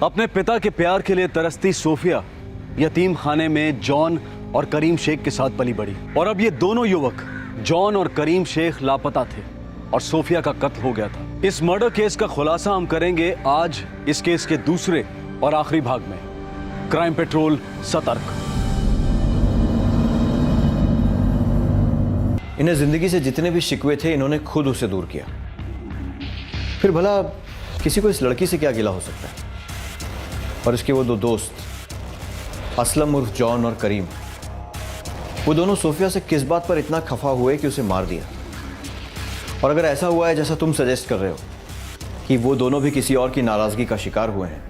अपने पिता के प्यार के लिए तरसती सोफिया यतीम खाने में जॉन और करीम शेख के साथ पली बढ़ी और अब ये दोनों युवक जॉन और करीम शेख लापता थे और सोफिया का कत्ल हो गया था। इस मर्डर केस का खुलासा हम करेंगे आज इस केस के दूसरे और आखिरी भाग में। क्राइम पेट्रोल सतर्क। इन्हें जिंदगी से जितने भी शिकवे थे इन्होंने खुद उसे दूर किया। फिर भला किसी को इस लड़की से क्या गिला हो सकता है? और इसके वो दो दोस्त असलम उर्फ जॉन और करीम, वो दोनों सोफिया से किस बात पर इतना खफा हुए कि उसे मार दिया? और अगर ऐसा हुआ है जैसा तुम सजेस्ट कर रहे हो कि वो दोनों भी किसी और की नाराजगी का शिकार हुए हैं,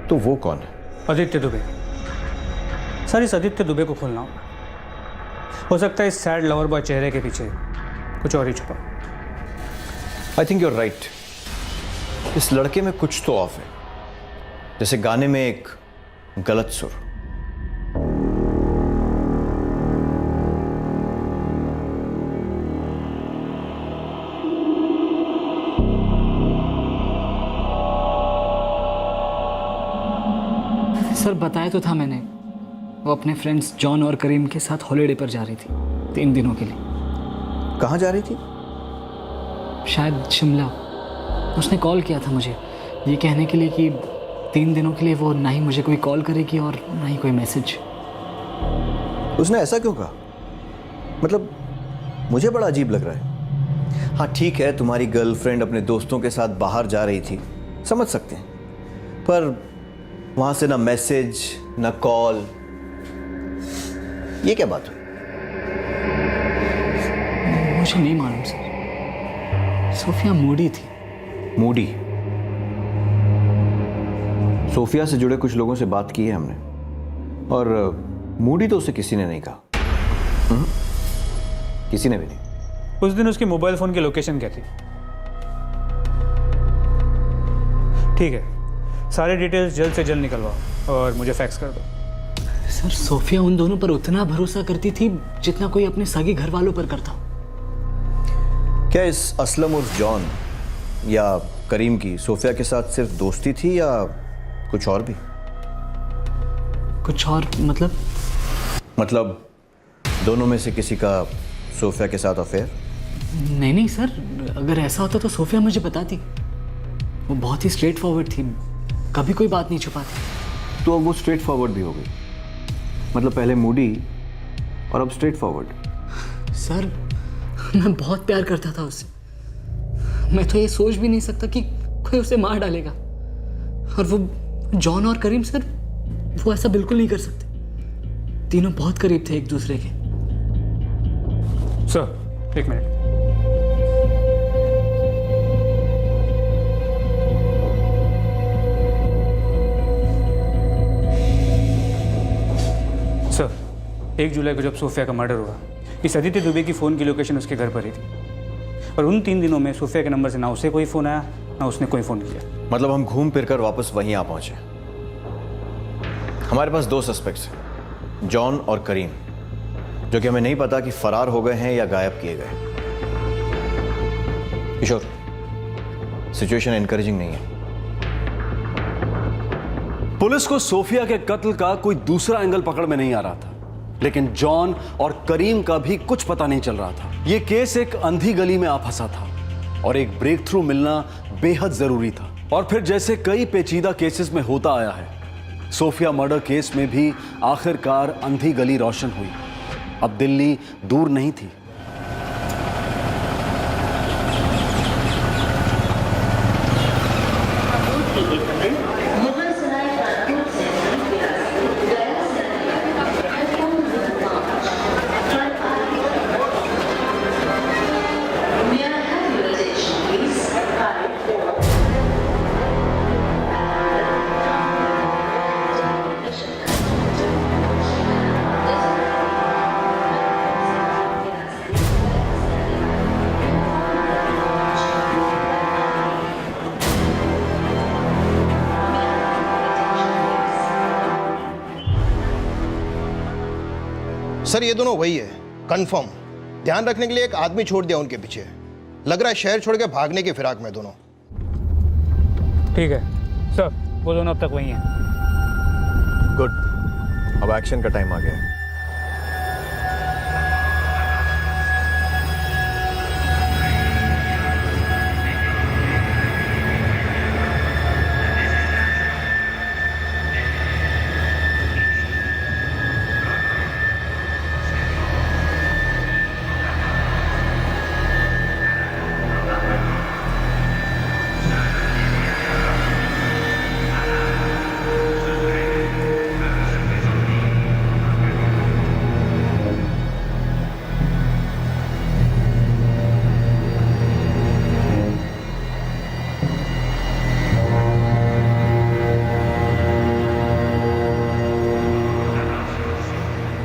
तो वो कौन है? आदित्य दुबे। सर, इस आदित्य दुबे को खोलना होगा। हो सकता है इस सैड लवर बॉय चेहरे के पीछे कुछ और ही छुपा। I think you are right. इस लड़के में कुछ तो ऑफ है, जैसे गाने में एक गलत सुर। सर, बताया तो था मैंने, वो अपने फ्रेंड्स जॉन और करीम के साथ हॉलीडे पर जा रही थी 3 दिनों के लिए। कहाँ जा रही थी? शायद शिमला। उसने कॉल किया था मुझे ये कहने के लिए कि 3 दिनों के लिए वो ना ही मुझे कोई कॉल करेगी और ना ही कोई मैसेज। उसने ऐसा क्यों कहा? मतलब मुझे बड़ा अजीब लग रहा है। हाँ ठीक है, तुम्हारी गर्लफ्रेंड अपने दोस्तों के साथ बाहर जा रही थी, समझ सकते हैं, पर वहां से ना मैसेज ना कॉल, ये क्या बात हुई? मुझे नहीं मालूम सर। सोफिया मूडी थी। मूडी? सोफिया से जुड़े कुछ लोगों से बात की है हमने, और मूडी तो उसे किसी ने नहीं कहा। किसी ने भी नहीं। उस दिन उसके मोबाइल फोन की लोकेशन क्या थी? ठीक है, सारे डिटेल्स जल्द से जल्द निकलवाओ और मुझे फैक्स कर दो। सर, सोफिया उन दोनों पर उतना भरोसा करती थी जितना कोई अपने सगे घर वालों पर करता। क्या इस असलम उर्फ जॉन या करीम की सोफिया के साथ सिर्फ दोस्ती थी या कुछ और भी? कुछ और मतलब दोनों में से किसी का सोफिया के साथ अफेयर? नहीं सर, अगर ऐसा होता तो सोफिया मुझे बताती। वो बहुत ही स्ट्रेट फॉरवर्ड थी, कभी कोई बात नहीं छुपाती। तो अब वो स्ट्रेट फॉरवर्ड भी हो गई, मतलब पहले मूडी और अब स्ट्रेट फॉरवर्ड। सर, मैं बहुत प्यार करता था उससे। मैं तो ये सोच भी नहीं सकता कि कोई उसे मार डालेगा। और वो जॉन और करीम सर, वो ऐसा बिल्कुल नहीं कर सकते। तीनों बहुत करीब थे एक दूसरे के। Sir, 1 minute. सर, 1 जुलाई को जब सोफिया का मर्डर हुआ, इस आदित्य दुबे की फ़ोन की लोकेशन उसके घर पर ही थी। और उन 3 दिनों में सोफिया के नंबर से ना उसे कोई फ़ोन आया ना उसने कोई फ़ोन किया। मतलब हम घूम फिर कर वापस वहीं आ पहुंचे। हमारे पास 2 सस्पेक्ट्स हैं, जॉन और करीम, जो कि हमें नहीं पता कि फरार हो गए हैं या गायब किए गए। किशोर, सिचुएशन एनकरेजिंग नहीं है। पुलिस को सोफिया के कत्ल का कोई दूसरा एंगल पकड़ में नहीं आ रहा था, लेकिन जॉन और करीम का भी कुछ पता नहीं चल रहा था। यह केस एक अंधी गली में आ फंसा था और एक ब्रेक थ्रू मिलना बेहद जरूरी था। और फिर जैसे कई पेचीदा केसेस में होता आया है, सोफिया मर्डर केस में भी आखिरकार अंधी गली रोशन हुई। अब दिल्ली दूर नहीं थी। सर, ये दोनों वही है, कंफर्म। ध्यान रखने के लिए एक आदमी छोड़ दिया उनके पीछे। लग रहा है शहर छोड़ के भागने की फिराक में दोनों। ठीक है, सर वो दोनों अब तक वहीं हैं। गुड, अब एक्शन का टाइम आ गया है।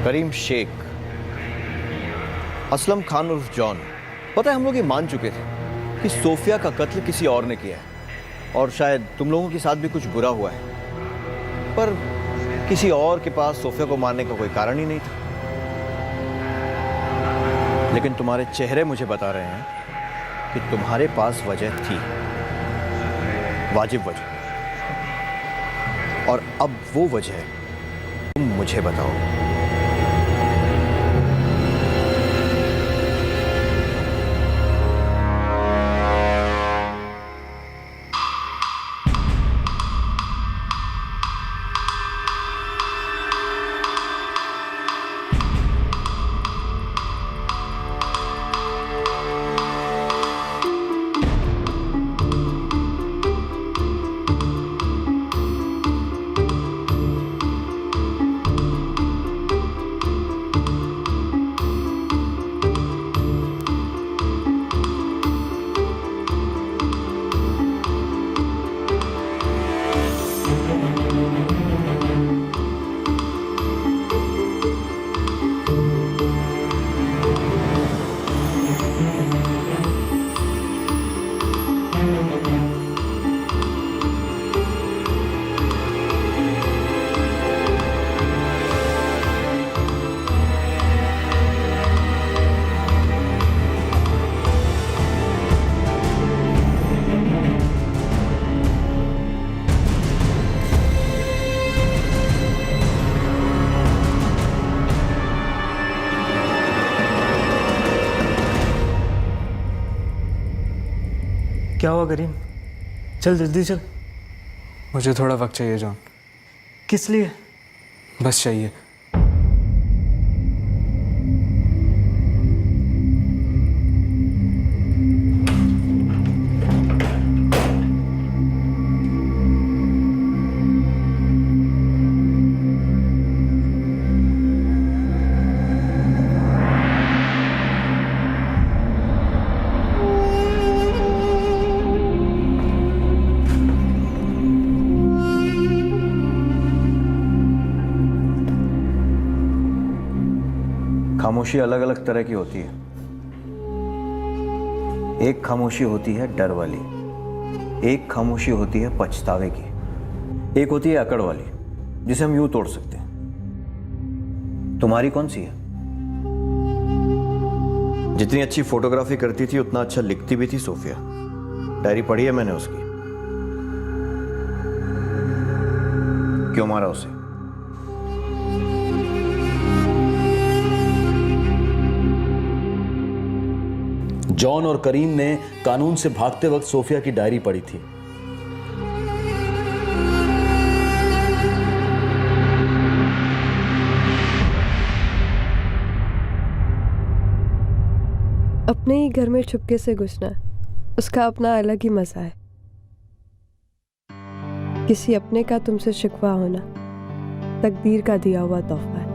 करीम शेख, असलम खान उर्फ जॉन। पता है हम लोग ये मान चुके थे कि सोफिया का कत्ल किसी और ने किया है और शायद तुम लोगों के साथ भी कुछ बुरा हुआ है, पर किसी और के पास सोफिया को मारने का कोई कारण ही नहीं था। लेकिन तुम्हारे चेहरे मुझे बता रहे हैं कि तुम्हारे पास वजह थी, वाजिब वजह, और अब वो वजह तुम मुझे बताओ। क्या हुआ करीम? चल जल्दी चल। मुझे थोड़ा वक्त चाहिए जॉन। किस लिए? बस चाहिए। खामोशी अलग अलग तरह की होती है। एक खामोशी होती है डर वाली, एक खामोशी होती है पछतावे की, एक होती है अकड़ वाली जिसे हम यूं तोड़ सकते हैं। तुम्हारी कौन सी है? जितनी अच्छी फोटोग्राफी करती थी उतना अच्छा लिखती भी थी सोफिया। डायरी पढ़ी है मैंने उसकी। क्यों मारा उसे? जॉन और करीम ने कानून से भागते वक्त सोफिया की डायरी पढ़ी थी। अपने ही घर में छुपके से घुसना, उसका अपना अलग ही मजा है। किसी अपने का तुमसे शिकवा होना तकदीर का दिया हुआ तोहफा है।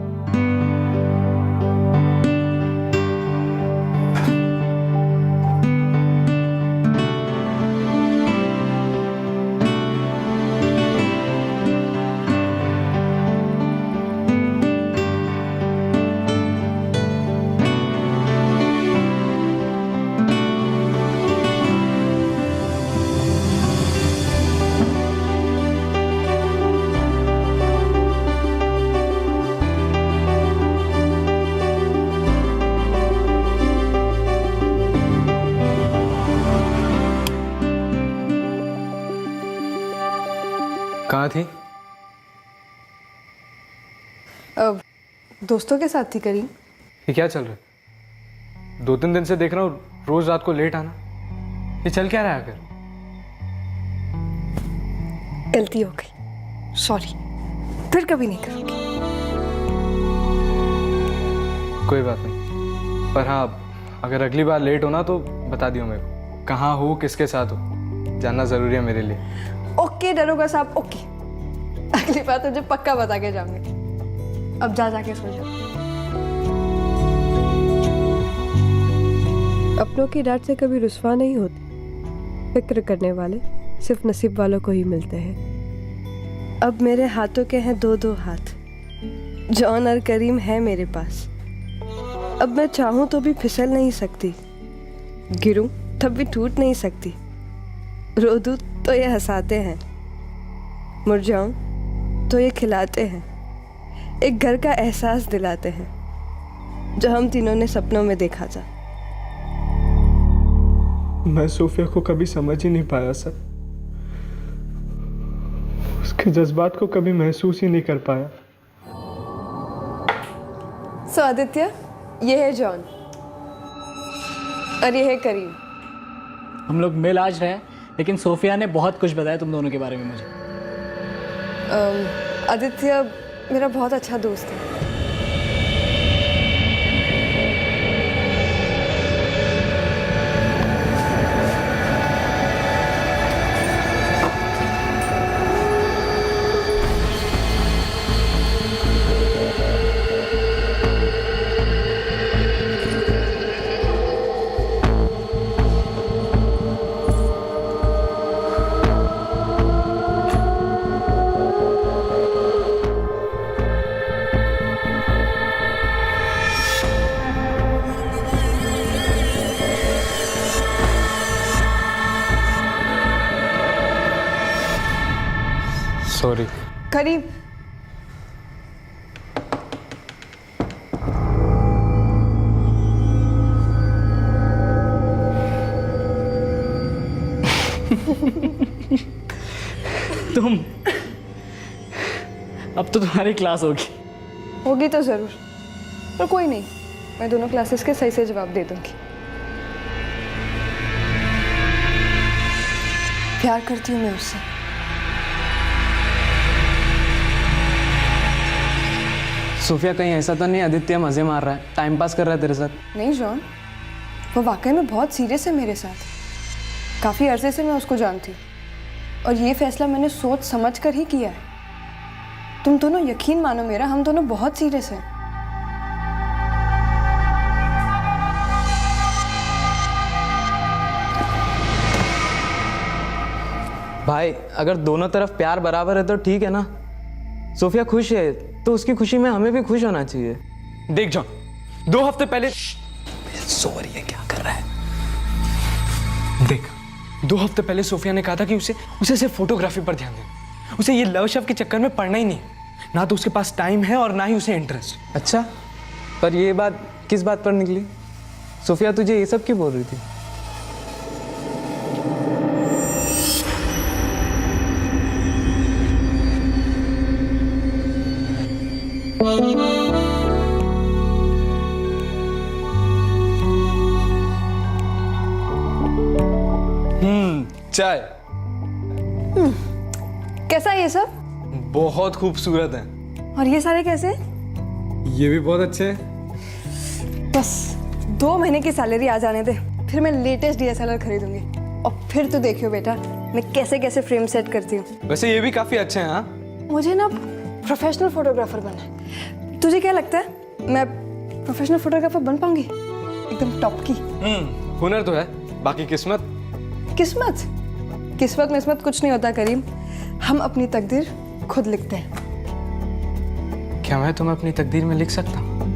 कहाँ थी? दोस्तों के साथ थी करीम। ये क्या चल रहा है? 2-3 दिन से देख रहा हूँ रोज रात को लेट आना। ये चल क्या रहा है आखिर? गलती हो गई, सॉरी, फिर कभी नहीं करूँगी। कोई बात नहीं, पर हाँ अगर अगली बार लेट हो ना तो बता दियो मेरे को, कहाँ हो, किसके साथ हो, जानना ज़रूरी है मेरे लिए। ओके दरोगा साहब, ओके, अगली बार तुझे पक्का बता के जाऊंगी। अब जाके सो जा। अपनों की डांट से कभी रुस्वा नहीं होती। फिक्र करने वाले सिर्फ नसीब वालों को ही मिलते हैं। अब मेरे हाथों के हैं 2-2 हाथ। जॉन और करीम है मेरे पास। अब मैं चाहूं तो भी फिसल नहीं सकती, गिरूं तब भी टूट नहीं सकती। रो दूं तो ये हंसाते हैं, मुरझाऊं तो ये खिलाते हैं, एक घर का एहसास दिलाते हैं जो हम तीनों ने सपनों में देखा था। मैं सोफिया को कभी समझ ही नहीं पाया सर। उसके जज्बात को कभी महसूस ही नहीं कर पाया। सो आदित्य, ये है जॉन और ये है करीम। हम लोग मिल आज रहे हैं, लेकिन सोफिया ने बहुत कुछ बताया तुम दोनों के बारे में मुझे। आदित्य मेरा बहुत अच्छा दोस्त है। सॉरी। करीम, तुम अब तो तुम्हारी क्लास होगी तो जरूर, पर कोई नहीं, मैं दोनों क्लासेस के सही से जवाब दे दूंगी। प्यार करती हूँ मैं उससे। सोफिया कहीं ऐसा तो नहीं आदित्य मजे मार रहा है, टाइम पास कर रहा है तेरे साथ? नहीं जॉन, वो वाकई में बहुत सीरियस है मेरे साथ। काफ़ी अरसे से मैं उसको जानती हूँ और ये फैसला मैंने सोच समझ कर ही किया है। तुम दोनों यकीन मानो मेरा, हम दोनों बहुत सीरियस हैं। भाई अगर दोनों तरफ प्यार बराबर है तो ठीक है ना। सोफिया खुश है तो उसकी खुशी में हमें भी खुश होना चाहिए। देख जॉन, 2 हफ्ते पहले सॉरी है, क्या कर रहा है? देख 2 हफ्ते पहले सोफिया ने कहा था कि उसे सिर्फ फोटोग्राफी पर ध्यान देना। उसे ये लव शव के चक्कर में पड़ना ही नहीं, ना तो उसके पास टाइम है और ना ही उसे इंटरेस्ट। अच्छा, पर ये बात किस बात पर निकली? सोफिया तुझे ये सब क्यों बोल रही थी? चाय। कैसा है ये सब? बहुत खूबसूरत है। और ये सारे कैसे? ये भी बहुत अच्छे हैं। बस 2 महीने की सैलरी आ जाने दे, फिर मैं लेटेस्ट DSLR खरीदूंगी और फिर तो देखियो बेटा मैं कैसे कैसे फ्रेम सेट करती हूँ। वैसे ये भी काफी अच्छे हैं। हाँ, मुझे ना प्रोफेशनल फोटोग्राफर बनना है। तुझे क्या लगता है मैं प्रोफेशनल फोटोग्राफर बन पाऊंगी? एकदम टॉप की। हुनर तो है, बाकी किस्मत। किस्मत मिस्मत कुछ नहीं होता करीम, हम अपनी तकदीर खुद लिखते हैं। क्या मैं तुम्हें अपनी तकदीर में लिख सकता हूँ?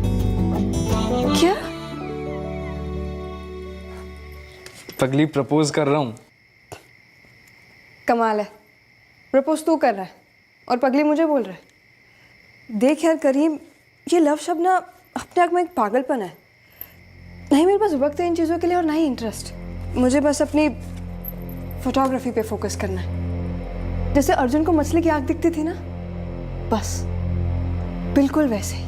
क्या? पगली, प्रपोज कर रहा हूँ। कमाल है, प्रपोज तू कर रहा है और पगली मुझे बोल रहा है। देख यार करीम, ये लव शब्द ना अपने आप में एक पागलपन है। नहीं मेरे पास वक्त है इन चीज़ों के लिए और ना ही इंटरेस्ट। मुझे बस अपनी फोटोग्राफी पे फोकस करना है। जैसे अर्जुन को मछली की आंख दिखती थी ना, बस बिल्कुल वैसे ही।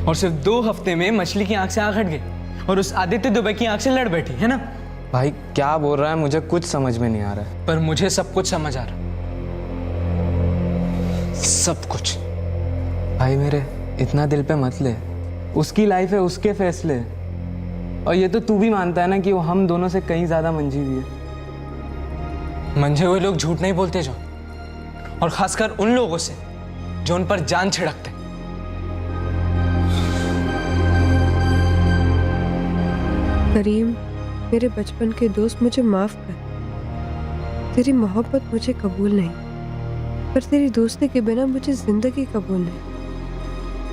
और सिर्फ 2 हफ्ते में मछली की आंख से आंख हट गई और उस आदित्य दुबे की आंख से लड़ बैठी, है ना? भाई क्या बोल रहा है, मुझे कुछ समझ में नहीं आ रहा है। पर मुझे सब कुछ समझ आ रहा, सब कुछ। भाई मेरे इतना दिल पे मत ले, उसकी लाइफ है, उसके फैसले। और ये तो तू भी मानता है ना कि वो हम दोनों से कहीं ज्यादा मंजी हुई है। मंझे हुए लोग झूठ नहीं बोलते जो, और खासकर उन लोगों से जो उन पर जान छिड़कते। करीम, मेरे बचपन के दोस्त, मुझे माफ कर। तेरी मोहब्बत मुझे कबूल नहीं, पर तेरी दोस्ती के बिना मुझे जिंदगी कबूल नहीं।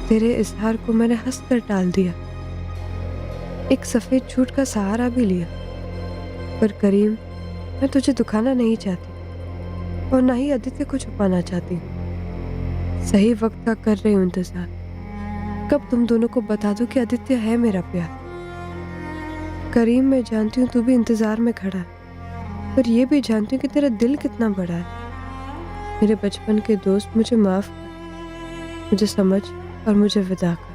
तेरे इजहार को मैंने हंसकर टाल दिया, एक सफेद झूठ का सहारा भी लिया। पर करीम, मैं तुझे दुखाना नहीं चाहती और ना ही आदित्य को छुपाना चाहती हूँ। सही वक्त का कर रही हूँ इंतजार, कब तुम दोनों को बता दूं कि आदित्य है मेरा प्यार। करीम, मैं जानती हूँ तू भी इंतजार में खड़ा है, पर यह भी जानती हूँ कि तेरा दिल कितना बड़ा है। मेरे बचपन के दोस्त, मुझे माफ कर, मुझे समझ और मुझे विदा कर।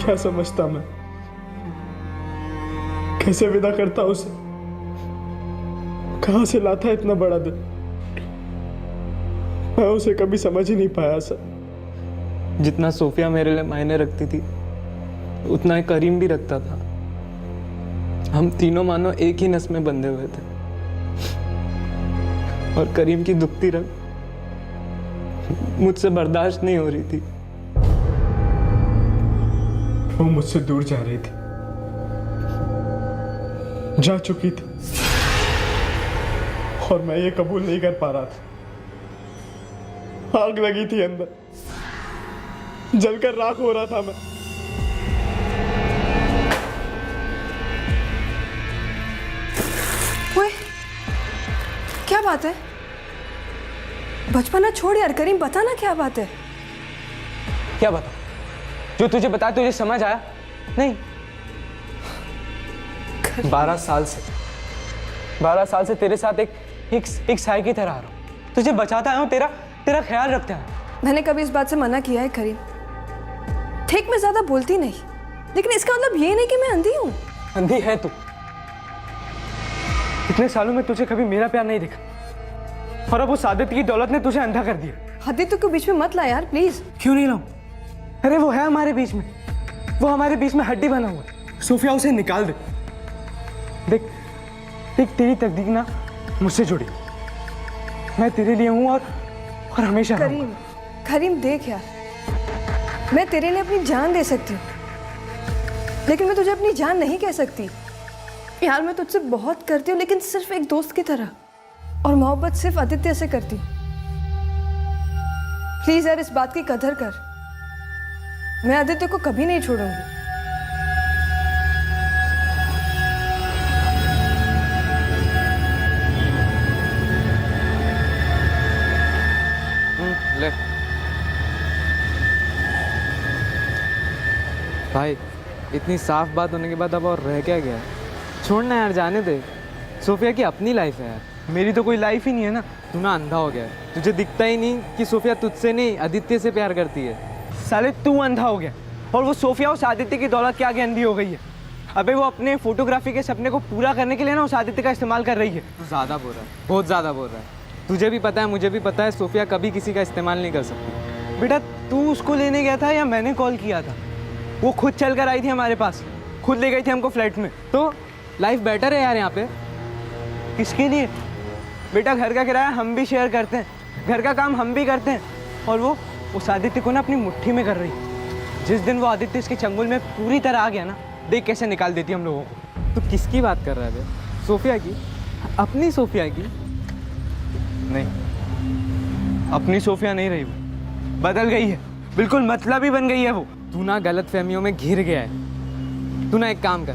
क्या समझता मैं, कैसे विदा करता उसे, कहां से लाता इतना बड़ा दिल। मैं उसे कभी समझ ही नहीं पाया सर। जितना सोफिया मेरे लिए मायने रखती थी उतना ही करीम भी रखता था। हम तीनों मानो एक ही नस में बंधे हुए थे, और करीम की दुखती रग मुझसे बर्दाश्त नहीं हो रही थी। वो मुझसे दूर जा रही थी, जा चुकी थी, और मैं ये कबूल नहीं कर पा रहा था। आग लगी थी अंदर, जलकर राख हो रहा था मैं। ओए, क्या बात है? बचपना छोड़ यार करीम, बता ना क्या बात है। क्या बता? जो तुझे बता तुझे समझ आया नहीं? 12 साल से तेरे साथ एक साई की तरह आ रहा हूँ, तुझे बचाता आया हूँ, तेरा ख्याल रखता है। मैंने कभी इस बात से मना किया है करीम? ठीक, मैं ज्यादा बोलती नहीं, लेकिन इसका मतलब ये नहीं कि मैं अंधी हूँ। अंधी है तू। इतने सालों में तुझे कभी मेरा प्यार नहीं दिखा, और अब उस आदित्य की दौलत ने तुझे अंधा कर दिया। आदित्य को बीच में मत ला यार प्लीज। क्यों नहीं लाऊं? अरे वो है हमारे बीच में, वो हमारे बीच में हड्डी बना हुआ है। सोफिया, उसे निकाल दे। देख तेरी तकदीर ना मुझसे जुड़ी, मैं तेरे लिए हूं और हमेशा करीम देख यार, मैं तेरे लिए अपनी जान दे सकती हूँ, लेकिन मैं तुझे अपनी जान नहीं कह सकती। यार मैं तुझसे बहुत करती हूँ, लेकिन सिर्फ एक दोस्त की तरह, और मोहब्बत सिर्फ आदित्य से करती हूँ। प्लीज यार इस बात की कदर कर, मैं आदित्य को कभी नहीं छोड़ूंगी। ले भाई, इतनी साफ बात होने के बाद अब और रह क्या गया? छोड़ना यार, जाने दे। सोफिया की अपनी लाइफ है यार, मेरी तो कोई लाइफ ही नहीं है ना। तू ना अंधा हो गया है, तुझे दिखता ही नहीं कि सोफिया तुझसे नहीं आदित्य से प्यार करती है। साले तू अंधा हो गया, और वो सोफिया उस आदित्य की दौलत के आगे अंधी हो गई है। अबे वो अपने फोटोग्राफी के सपने को पूरा करने के लिए ना उस आदित्य का इस्तेमाल कर रही है। तू ज़्यादा बोल रहा है, बहुत ज़्यादा बोल रहा है। तुझे भी पता है, मुझे भी पता है, सोफिया कभी किसी का इस्तेमाल नहीं कर सकती। बेटा तू उसको लेने गया था या मैंने कॉल किया था? वो खुद चल कर आई थी हमारे पास, खुद ले गई थी हमको फ्लैट में। तो लाइफ बेटर है यार यहाँ पे। किसके लिए? बेटा घर का किराया हम भी शेयर करते हैं, घर का काम हम भी करते हैं, और वो उस आदित्य को ना अपनी मुट्ठी में कर रही। जिस दिन वो आदित्य इसके चंगुल में पूरी तरह आ गया ना, देख कैसे निकाल देती हम लोगों को। तू किसकी बात कर रहा है बे? सोफिया की? अपनी सोफिया की? नहीं, अपनी सोफिया नहीं रही, वो बदल गई है, बिल्कुल मतलबी बन गई है वो। तू ना गलत फहमियों में घिर गया है। तू ना एक काम कर,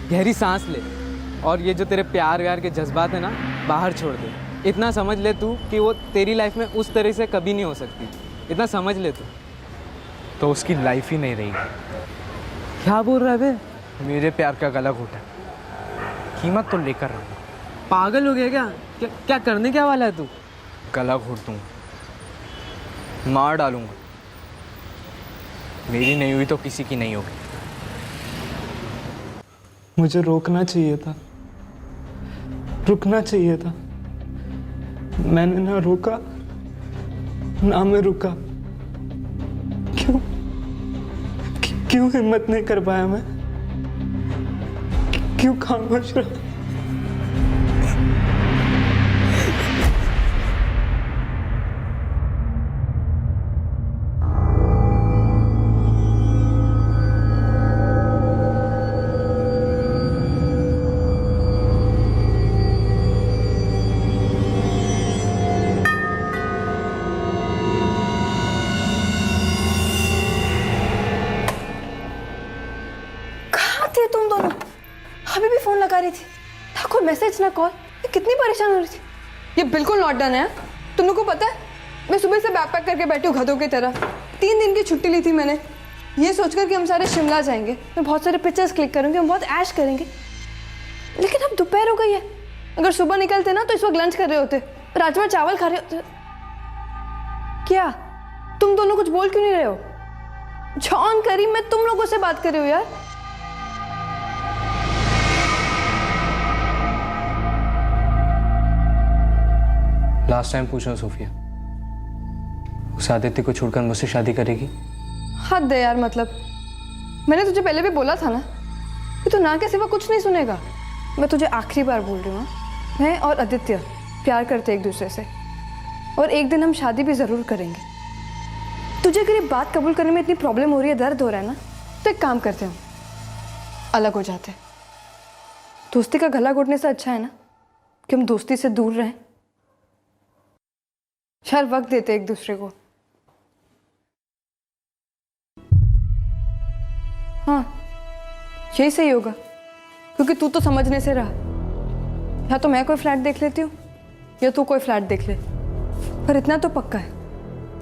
गहरी सांस ले, और ये जो तेरे प्यार व्यार के जज्बात है ना, बाहर छोड़ दे। इतना समझ ले तू कि वो तेरी लाइफ में उस तरह से कभी नहीं हो सकती। इतना समझ ले तू। तो उसकी लाइफ ही नहीं रही। क्या बोल रहा है बे? मेरे प्यार का गला घोटा, कीमत तो लेकर रहा हूँ। पागल हो गया क्या? क्या करने क्या वाला है तू? गला घोट दूंगा, मार डालूंगा। मेरी नहीं हुई तो किसी की नहीं होगी। मुझे रोकना चाहिए था, रुकना चाहिए था। मैंने ना रोका ना मैं रुका। क्यों हिम्मत नहीं कर पाया मैं? क्यों खामोश रहा? थे तुम दोनों? अभी भी फोन लगा रही थी, ना कोई मैसेज ना कॉल। मैं कितनी परेशान हो रही थी। ये बिल्कुल नॉट डन है। तुम लोग को पता है मैं सुबह से बैग पैक करके बैठी हूँ गधों की तरह। 3 दिन की छुट्टी ली थी मैंने, ये सोचकर कि हम सारे शिमला जाएंगे, मैं बहुत सारे पिक्चर्स क्लिक करूँगी, हम बहुत ऐश करेंगे। लेकिन अब दोपहर हो गई है। अगर सुबह निकलते ना तो इस वक्त लंच कर रहे होते, राजमा चावल खा रहे होते। क्या तुम दोनों कुछ बोल क्यों नहीं रहे हो? जॉन, करीम, मैं तुम लोगों से बात कर रही हूँ यार। लास्ट टाइम पूछो सोफिया, उस आदित्य को छोड़कर मुझसे शादी करेगी? हद है यार, मतलब मैंने तुझे पहले भी बोला था ना कि तू ना के सिवा कुछ नहीं सुनेगा। मैं तुझे आखिरी बार बोल रही हूँ, मैं और आदित्य प्यार करते एक दूसरे से, और एक दिन हम शादी भी ज़रूर करेंगे। तुझे अगर ये बात कबूल करने में इतनी प्रॉब्लम हो रही है, दर्द हो रहा है ना, तो एक काम करते हैं, अलग हो जाते हैं। दोस्ती का गला घोटने से अच्छा है ना कि हम दोस्ती से दूर रहें। यार वक्त देते एक दूसरे को। हाँ यही सही होगा, क्योंकि तू तो समझने से रहा। या तो मैं कोई फ्लैट देख लेती हूँ या तू कोई फ्लैट देख ले, पर इतना तो पक्का है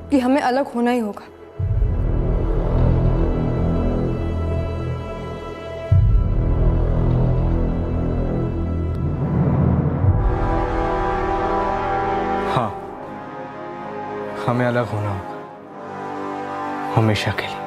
कि हमें अलग होना ही होगा। हाँ, हमें अलग होना होगा, हमेशा के लिए।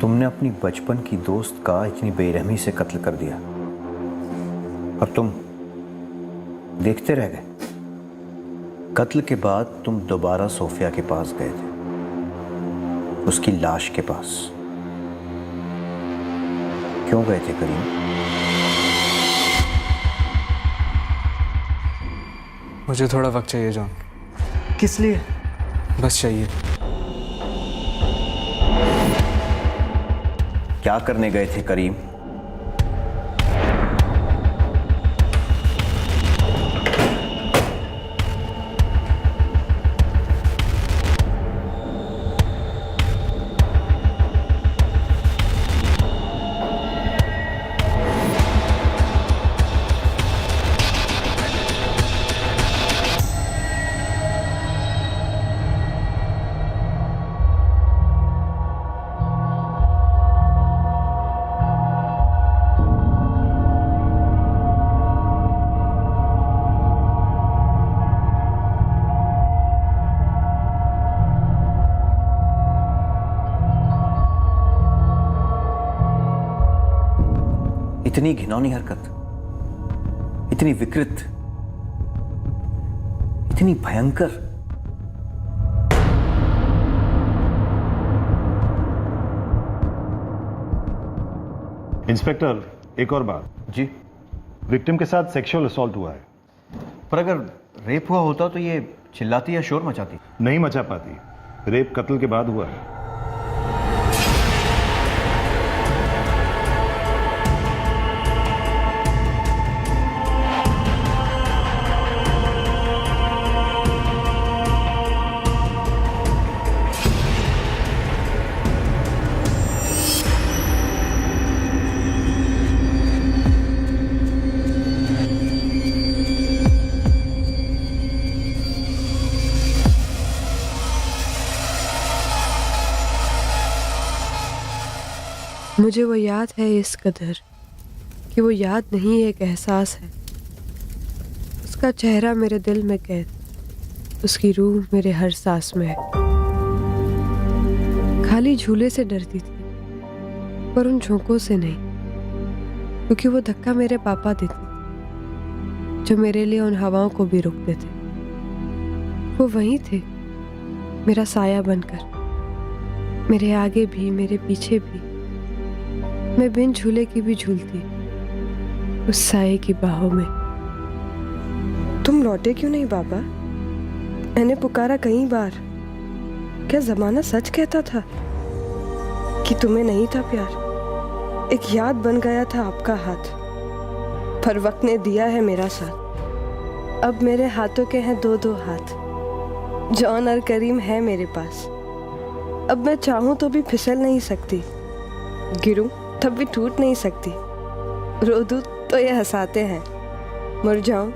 तुमने अपनी बचपन की दोस्त का इतनी बेरहमी से कत्ल कर दिया और तुम देखते रह गए। कत्ल के बाद तुम दोबारा सोफिया के पास गए थे, उसकी लाश के पास। क्यों गए थे करीम? मुझे थोड़ा वक्त चाहिए जॉन। किस लिए? बस चाहिए। क्या करने गए थे करीम? इतनी घिनौनी हरकत, इतनी विकृत, इतनी भयंकर। इंस्पेक्टर, एक और बात। जी। विक्टिम के साथ सेक्सुअल असॉल्ट हुआ है। पर अगर रेप हुआ होता तो ये चिल्लाती या शोर मचाती? नहीं मचा पाती। रेप कत्ल के बाद हुआ है। मुझे वो याद है इस कदर कि वो याद नहीं एक एहसास है। उसका चेहरा मेरे दिल में कैद, उसकी रूह मेरे हर सांस में है। खाली झूले से डरती थी, पर उन झोंकों से नहीं, क्योंकि वो धक्का मेरे पापा देते थे, जो मेरे लिए उन हवाओं को भी रोकते थे। वो वहीं थे, मेरा साया बनकर, मेरे आगे भी मेरे पीछे भी। मैं बिन झूले की भी झूलती उस साये की बाहों में। तुम लौटे क्यों नहीं बाबा? मैंने पुकारा कई बार। क्या जमाना सच कहता था कि तुम्हें नहीं था प्यार? एक याद बन गया था आपका हाथ, पर वक्त ने दिया है मेरा साथ। अब मेरे हाथों के हैं दो दो हाथ, जॉन और करीम है मेरे पास। अब मैं चाहूं तो भी फिसल नहीं सकती, गिरूं तब भी टूट नहीं सकती। रो दूं तो ये हंसाते हैं, मुरझाऊं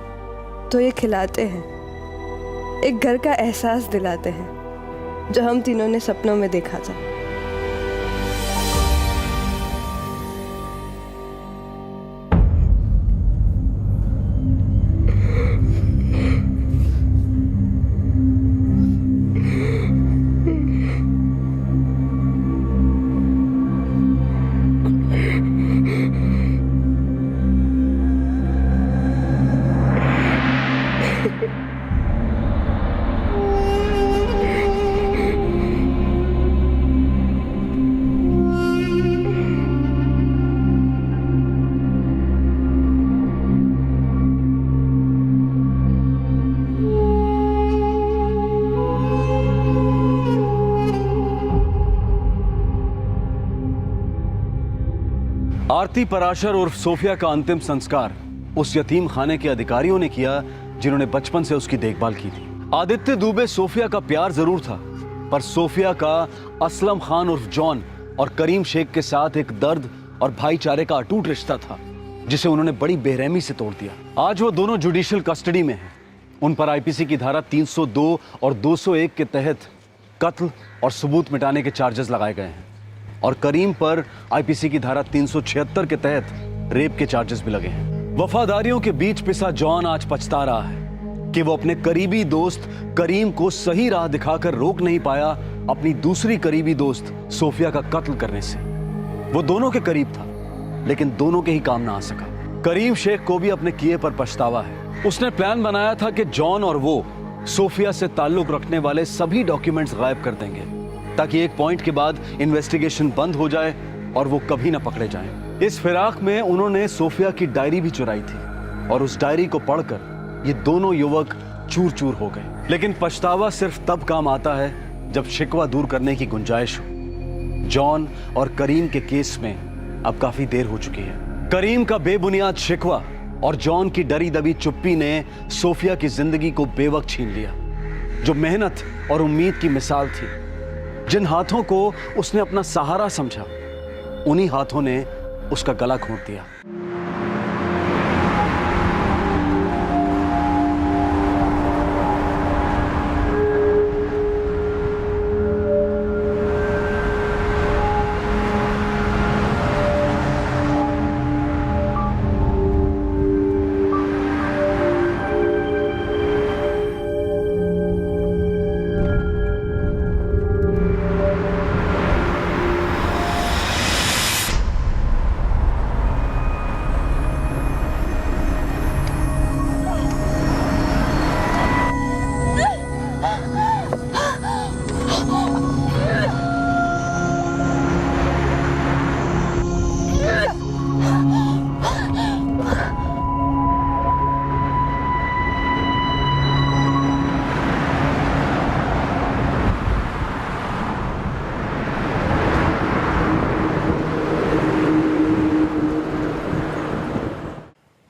तो ये खिलाते हैं। एक घर का एहसास दिलाते हैं, जो हम तीनों ने सपनों में देखा था। आरती पराशर उर्फ सोफिया का अंतिम संस्कार उस यतीम खाने के अधिकारियों ने किया जिन्होंने बचपन से उसकी देखभाल की थी। आदित्य दुबे सोफिया का प्यार जरूर था, पर सोफिया का असलम खान उर्फ जॉन और करीम शेख के साथ एक दर्द और भाईचारे का अटूट रिश्ता था, जिसे उन्होंने बड़ी बेरहमी से तोड़ दिया। आज वो दोनों जुडिशियल कस्टडी में हैं। उन पर आईपीसी की धारा 302 और 201 के तहत कत्ल और सबूत मिटाने के चार्जेस लगाए गए हैं, और करीम पर आईपीसी की धारा 376 के तहत रेप के चार्जेस भी लगे हैं। वफादारियों के बीच पिसा जॉन आज पछता रहा है कि वो अपने करीबी दोस्त करीम को सही राह दिखाकर रोक नहीं पाया अपनी दूसरी करीबी दोस्त सोफिया का कत्ल करने से। वो दोनों के करीब था, लेकिन दोनों के ही काम ना आ सका। करीम शेख को भी अपने किए पर पछतावा है। उसने प्लान बनाया था कि जॉन और वो सोफिया से ताल्लुक रखने वाले सभी डॉक्यूमेंट्स गायब कर देंगे, ताकि एक पॉइंट के बाद इन्वेस्टिगेशन बंद हो जाए और वो कभी ना पकड़े जाएं। इस फिराक में उन्होंने सोफिया की डायरी भी चुराई थी, और उस डायरी को पढ़कर ये दोनों युवक चूर चूर हो गए। लेकिन पछतावा सिर्फ तब काम आता है जब शिकवा दूर करने की गुंजाइश हो। जॉन और करीम के केस में अब काफी देर हो चुकी है। करीम का बेबुनियाद शिकवा और जॉन की डरी दबी चुप्पी ने सोफिया की जिंदगी को बेवक्त छीन लिया, जो मेहनत और उम्मीद की मिसाल थी। जिन हाथों को उसने अपना सहारा समझा, उन्हीं हाथों ने उसका गला घोंट दिया।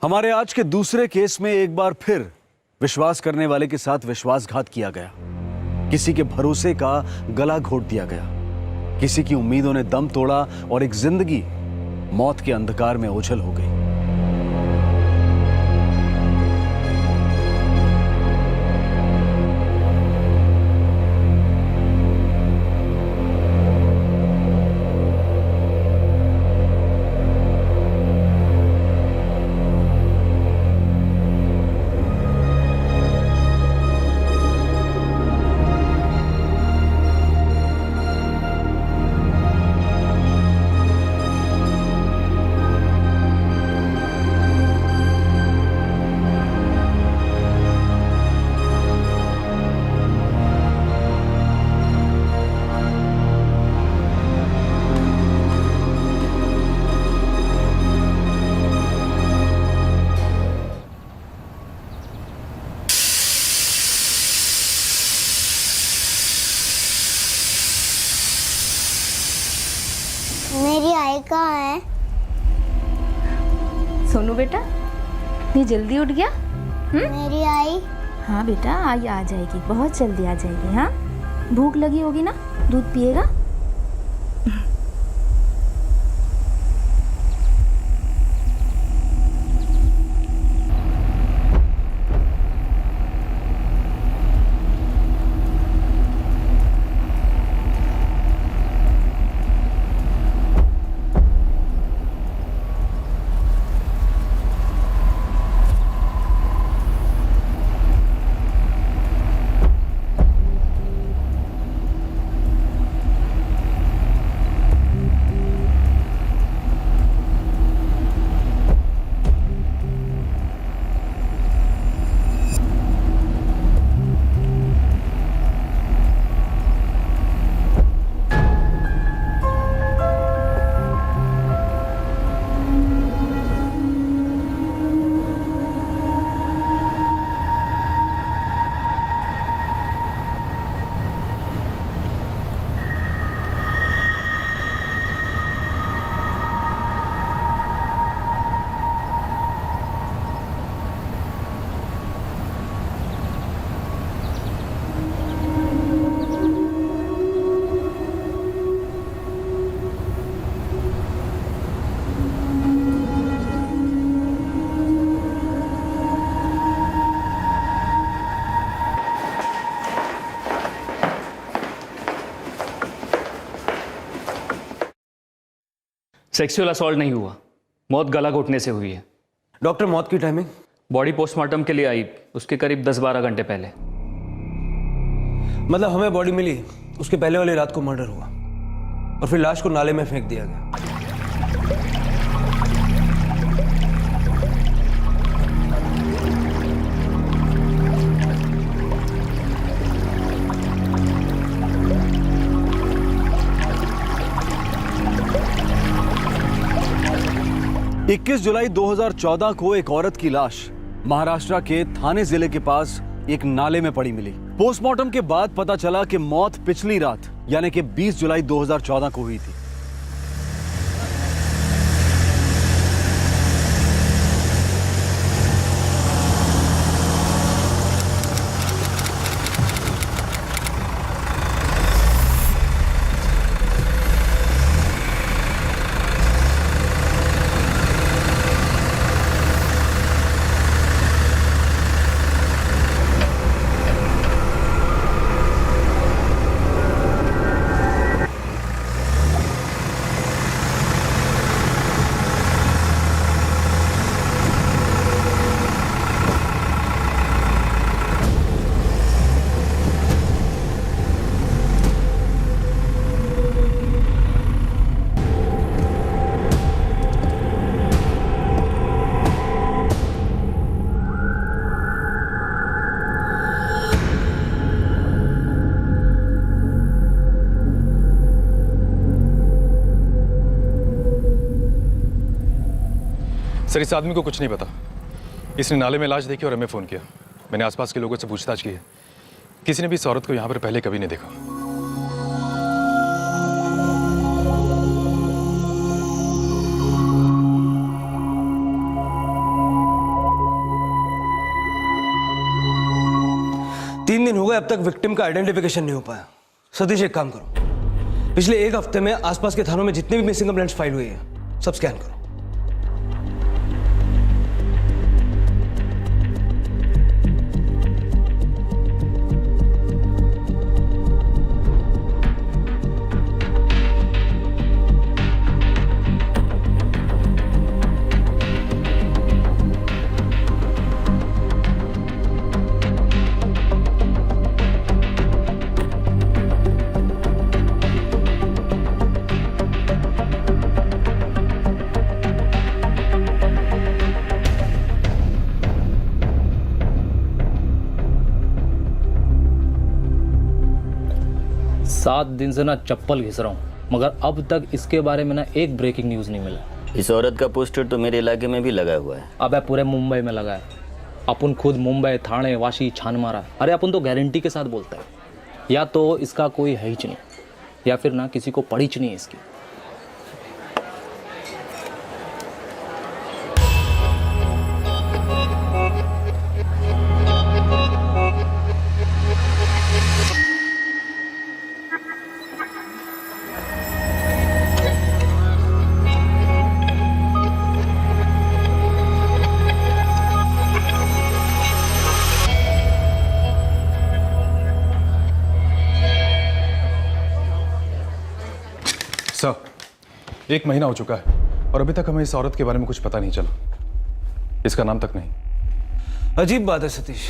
हमारे आज के दूसरे केस में एक बार फिर विश्वास करने वाले के साथ विश्वासघात किया गया। किसी के भरोसे का गला घोट दिया गया, किसी की उम्मीदों ने दम तोड़ा और एक जिंदगी मौत के अंधकार में ओझल हो गई। मेरी आई कहाँ है? सोनू बेटा, इतनी जल्दी उठ गया? मेरी आई? हाँ बेटा, आई आ जाएगी, बहुत जल्दी आ जाएगी। हाँ, भूख लगी होगी ना, दूध पिएगा? सेक्सुअल असॉल्ट नहीं हुआ, मौत गला घोटने से हुई है। डॉक्टर, मौत की टाइमिंग? बॉडी पोस्टमार्टम के लिए आई, उसके करीब 10-12 घंटे पहले। मतलब हमें बॉडी मिली, उसके पहले वाली रात को मर्डर हुआ और फिर लाश को नाले में फेंक दिया गया। 21 जुलाई 2014 को एक औरत की लाश महाराष्ट्र के थाने जिले के पास एक नाले में पड़ी मिली। पोस्टमार्टम के बाद पता चला कि मौत पिछली रात यानी कि 20 जुलाई 2014 को हुई थी। सर, इस आदमी को कुछ नहीं पता। इसने नाले में लाश देखी और हमें फ़ोन किया। मैंने आसपास के लोगों से पूछताछ की है, किसी ने भी इस औरत को यहाँ पर पहले कभी नहीं देखा। 3 दिन हो गए अब तक विक्टिम का आइडेंटिफिकेशन नहीं हो पाया। सतीश एक काम करो, पिछले 1 हफ्ते में आसपास के थानों में जितने भी मिसिंग कंप्लेंट्स फाइल हुई है सब स्कैन करो। सात दिन से ना चप्पल घिस रहा हूँ, मगर अब तक इसके बारे में ना एक ब्रेकिंग न्यूज़ नहीं मिला। इस औरत का पोस्टर तो मेरे इलाके में भी लगा हुआ है। अब पूरे मुंबई में लगा है। अपन खुद मुंबई, थाने, वाशी, छान मारा। अरे अपन तो गारंटी के साथ बोलता है, या तो इसका कोई है ही नहीं, या फिर ना किसी को पड़ी नहीं है इसकी। सर, 1 महीना हो चुका है और अभी तक हमें इस औरत के बारे में कुछ पता नहीं चला। इसका नाम तक नहीं। अजीब बात है सतीश,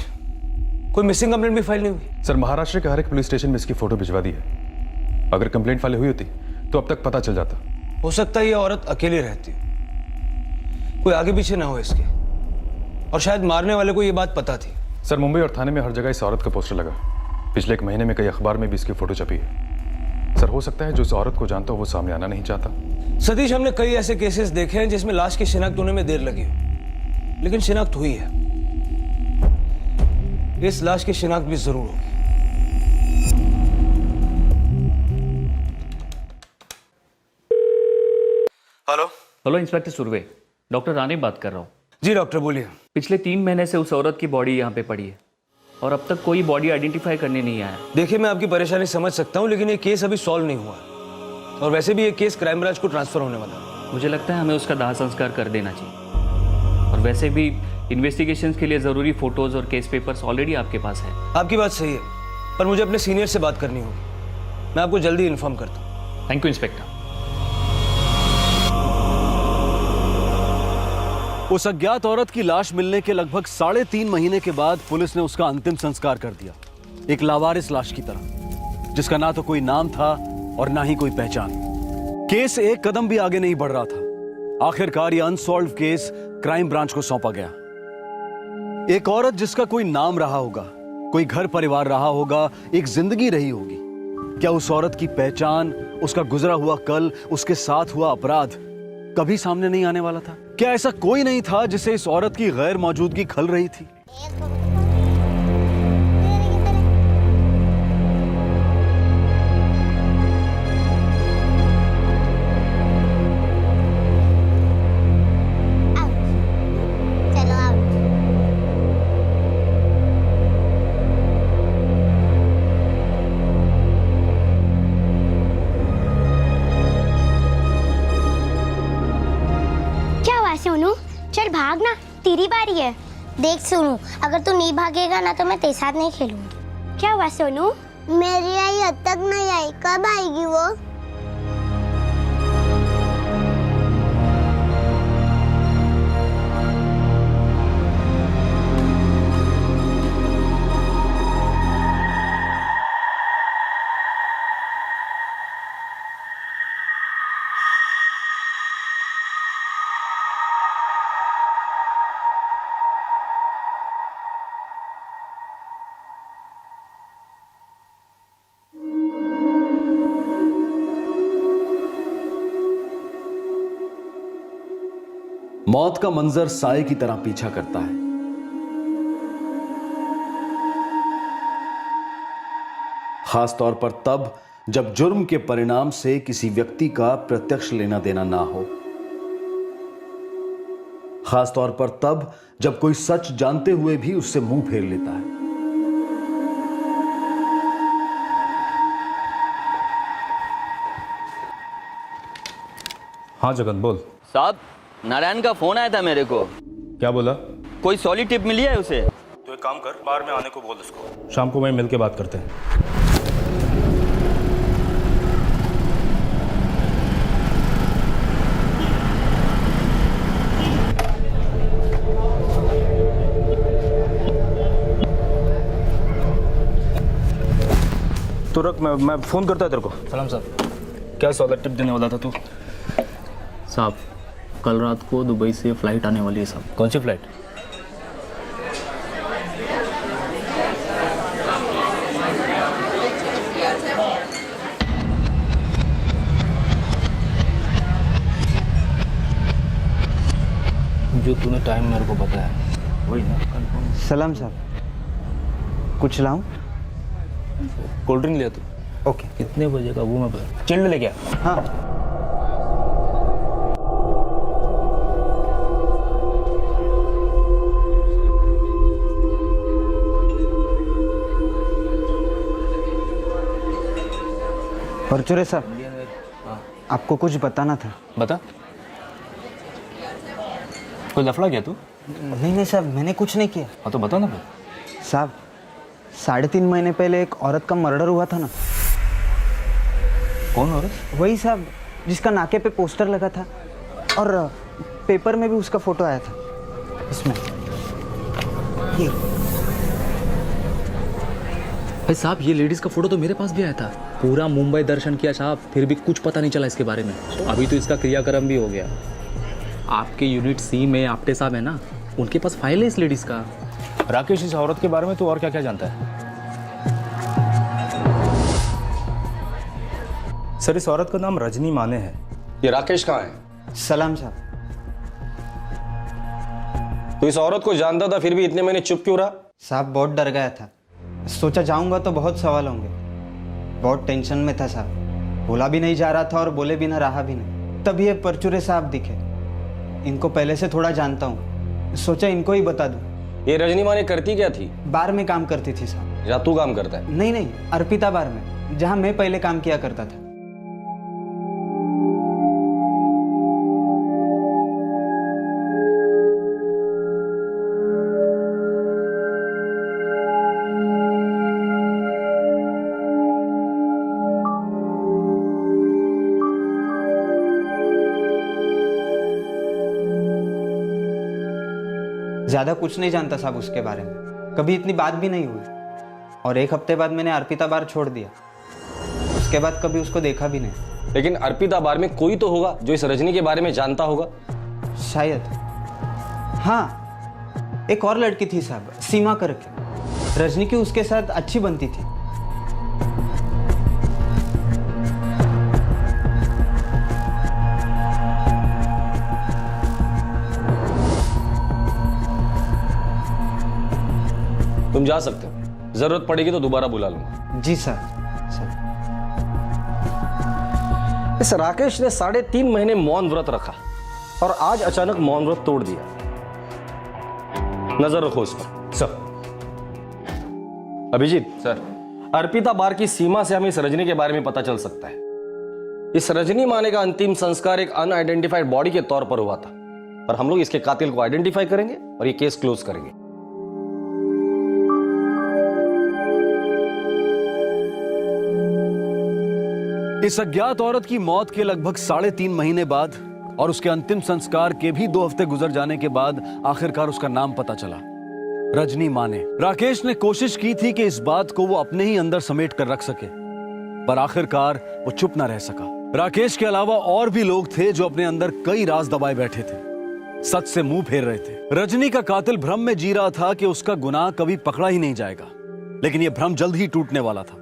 कोई मिसिंग कंप्लेंट भी फाइल नहीं हुई। सर, महाराष्ट्र के हर एक पुलिस स्टेशन में इसकी फोटो भिजवा दी है। अगर कंप्लेंट फाइल हुई होती तो अब तक पता चल जाता। हो सकता है ये औरत अकेली रहती, कोई आगे पीछे ना हो इसके, और शायद मारने वाले को ये बात पता थी। सर, मुंबई और थाने में हर जगह इस औरत का पोस्टर लगा। पिछले 1 महीने में कई अखबार में भी इसकी फोटो छपी है। सर, हो सकता है जो इस औरत को जानता हो वो सामने आना नहीं चाहता। सतीश, हमने कई ऐसे केसेस देखे हैं जिसमें लाश की शिनाख्त होने में देर लगी, लेकिन शिनाख्त हुई है। इस लाश की शिनाख्त भी जरूर होगी। Hello hello inspector Surve, doctor Rani बात कर रहा हूँ। जी डॉक्टर, बोलिए। पिछले 3 महीने से उस औरत की बॉडी यहाँ पे पड़ी है और अब तक कोई बॉडी आइडेंटिफाई करने नहीं आया। देखिए, मैं आपकी परेशानी समझ सकता हूँ, लेकिन ये केस अभी सॉल्व नहीं हुआ, और वैसे भी ये केस क्राइम ब्रांच को ट्रांसफर होने वाला है। मुझे लगता है हमें उसका दाह संस्कार कर देना चाहिए, और वैसे भी इन्वेस्टिगेशन के लिए ज़रूरी फोटोज़ और केस पेपर्स ऑलरेडी आपके पास है। आपकी बात सही है, पर मुझे अपने सीनियर से बात करनी होगी। मैं आपको जल्दी इन्फॉर्म करता हूँ। Thank you inspector. उस अज्ञात औरत की लाश मिलने के लगभग 3.5 महीने के बाद पुलिस ने उसका अंतिम संस्कार कर दिया, एक लावारिस लाश की तरह, जिसका ना तो कोई नाम था और ना ही कोई पहचान। केस एक कदम भी आगे नहीं बढ़ रहा था। आखिरकार यह अनसॉल्व केस क्राइम ब्रांच को सौंपा गया। एक औरत जिसका कोई नाम रहा होगा, कोई घर परिवार रहा होगा, एक जिंदगी रही होगी। क्या उस औरत की पहचान, उसका गुजरा हुआ कल, उसके साथ हुआ अपराध कभी सामने नहीं आने वाला था? क्या ऐसा कोई नहीं था जिसे इस औरत की गैर मौजूदगी खल रही थी? सोनू, चल भागना, तेरी बारी है। देख सोनू, अगर तू नहीं भागेगा ना तो मैं तेरे साथ नहीं खेलूंगी। क्या हुआ सोनू? मेरी आई अब तक नहीं आई, कब आएगी वो? मौत का मंजर साए की तरह पीछा करता है। खास तौर पर तब जब जुर्म के परिणाम से किसी व्यक्ति का प्रत्यक्ष लेना देना ना हो। खास तौर पर तब जब कोई सच जानते हुए भी उससे मुंह फेर लेता है। हाँ जगन बोल। साहब, नारायण का फोन आया था मेरे को। क्या बोला? कोई सॉलिड टिप मिली है उसे? तो एक काम कर, बाहर में आने को बोल उसको। शाम को वहीं मिल के बात करते हैं। तो रख, मैं फ़ोन करता है तेरे को। सलाम साहब। क्या सॉलिड टिप देने वाला था तू? साहब, कल रात को दुबई से फ़्लाइट आने वाली है साहब। कौन सी फ्लाइट? जो तूने टाइम मेरे को बताया वही ना? कंफर्म। सलाम साहब, कुछ लाऊं? कोल्ड ड्रिंक लिया तू? ओके। कितने बजे का वो मैं बता। चिल्ड ले गया? हाँ। परचुरे साहब, आपको कुछ बताना था। बता। कोई लफड़ा किया तू? नहीं साहब, मैंने कुछ नहीं किया। हाँ तो बता ना फिर। साहब, 3.5 महीने पहले एक औरत का मर्डर हुआ था ना। कौन औरत? वही साहब, जिसका नाके पे पोस्टर लगा था और पेपर में भी उसका फोटो आया था। इसमें ये। भाई साहब, ये लेडीज का फोटो तो मेरे पास भी आया था। पूरा मुंबई दर्शन किया साहब, फिर भी कुछ पता नहीं चला इसके बारे में। अभी तो इसका क्रियाक्रम भी हो गया। आपके यूनिट सी में आपटे साहब है ना, उनके पास फाइल है इस लेडीज का। राकेश, इस औरत के बारे में तू और क्या क्या जानता है? सर, इस औरत का नाम रजनी माने है। ये राकेश कहाँ है? सलाम साहब। तो इस औरत को जानता था, फिर भी इतने महीने चुप क्यों रहा? साहब, बहुत डर गया था। सोचा जाऊंगा तो बहुत सवाल होंगे। बहुत टेंशन में था साहब। बोला भी नहीं जा रहा था और बोले बिना रहा भी नहीं। तभी ये परचुरे साहब दिखे। इनको पहले से थोड़ा जानता हूँ, सोचा इनको ही बता दूँ। ये रजनी माने करती क्या थी? बार में काम करती थी साहब। या तू काम करता है? नहीं, अर्पिता बार में, जहाँ मैं पहले काम किया करता था। ज़्यादा कुछ नहीं जानता साहब उसके बारे में, कभी इतनी बात भी नहीं हुई। और 1 हफ्ते बाद मैंने अर्पिता बार छोड़ दिया। उसके बाद कभी उसको देखा भी नहीं। लेकिन अर्पिता बार में कोई तो होगा जो इस रजनी के बारे में जानता होगा। शायद। हाँ, एक और लड़की थी साहब, सीमा करके। रजनी की उसके साथ अच्छी बनती थी। तुम जा सकते हो, जरूरत पड़ेगी तो दोबारा बुला लूंगा। जी सर। इस राकेश ने 3.5 महीने मौन व्रत रखा और आज अचानक मौन व्रत तोड़ दिया। नजर रखो इस पर। सर। अभिजीत सर। अर्पिता बार की सीमा से हमें इस रजनी के बारे में पता चल सकता है। इस रजनी माने का अंतिम संस्कार एक अनआइडेंटिफाइड बॉडी के तौर पर हुआ था, पर हम लोग इसके कातिल को आइडेंटिफाई करेंगे और ये केस क्लोज करेंगे। इस अज्ञात औरत की मौत के लगभग 3.5 महीने बाद और उसके अंतिम संस्कार के भी 2 हफ्ते गुजर जाने के बाद आखिरकार उसका नाम पता चला, रजनी माने। राकेश ने कोशिश की थी कि इस बात को वो अपने ही अंदर समेट कर रख सके, पर आखिरकार वो चुप ना रह सका। राकेश के अलावा और भी लोग थे जो अपने अंदर कई राज दबाए बैठे थे, सच से मुंह फेर रहे थे। रजनी का कातिल भ्रम में जी रहा था कि उसका गुनाह कभी पकड़ा ही नहीं जाएगा, लेकिन यह भ्रम जल्द ही टूटने वाला था,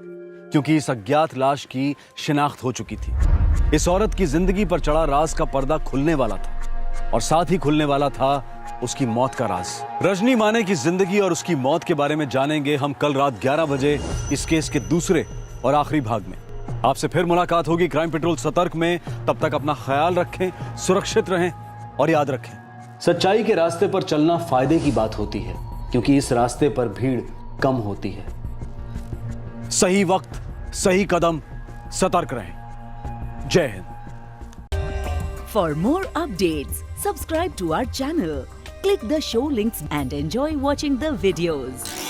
क्योंकि इस अज्ञात लाश की शिनाख्त हो चुकी थी। इस औरत की जिंदगी पर चढ़ा राज का पर्दा खुलने वाला था और साथ ही खुलने वाला था उसकी मौत का राज। रजनी माने की जिंदगी और उसकी मौत के बारे में जानेंगे हम कल रात 11 बजे इस केस के दूसरे और आखिरी भाग में। आपसे फिर मुलाकात होगी क्राइम पेट्रोल सतर्क में। तब तक अपना ख्याल रखें, सुरक्षित रहें और याद रखें, सच्चाई के रास्ते पर चलना फायदे की बात होती है, क्योंकि इस रास्ते पर भीड़ कम होती है। सही वक्त, सही कदम, सतर्क रहें। जय Hind. For more updates, subscribe to our channel, click the show links and enjoy watching the videos.